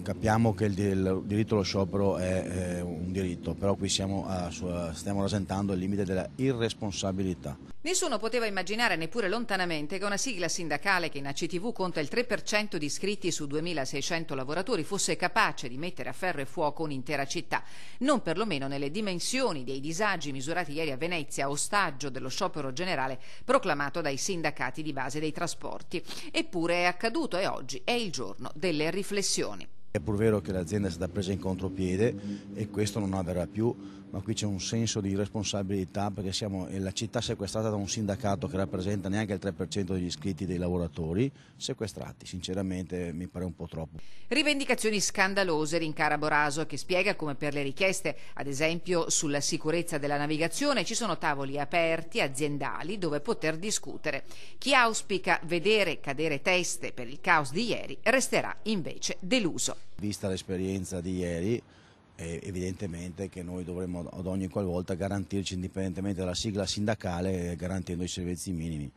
Capiamo che il diritto allo sciopero è un diritto, però qui stiamo rasentando il limite della irresponsabilità. Nessuno poteva immaginare neppure lontanamente che una sigla sindacale che in ACTV conta il 3% di iscritti su 2600 lavoratori fosse capace di mettere a ferro e fuoco un'intera città, non perlomeno nelle dimensioni dei disagi misurati ieri a Venezia, ostaggio dello sciopero generale proclamato dai sindacati di base dei trasporti. Eppure è accaduto e oggi è il giorno delle riflessioni. È pur vero che l'azienda è stata presa in contropiede e questo non avverrà più, ma qui c'è un senso di responsabilità perché siamo la città sequestrata da un sindacato che rappresenta neanche il 3% degli iscritti dei lavoratori, sequestrati, sinceramente mi pare un po' troppo. Rivendicazioni scandalose, rincara Boraso, che spiega come per le richieste, ad esempio sulla sicurezza della navigazione, ci sono tavoli aperti, aziendali, dove poter discutere. Chi auspica vedere cadere teste per il caos di ieri resterà invece deluso. Vista l'esperienza di ieri, è evidentemente che noi dovremmo ad ogni qualvolta garantirci indipendentemente dalla sigla sindacale, garantendo i servizi minimi.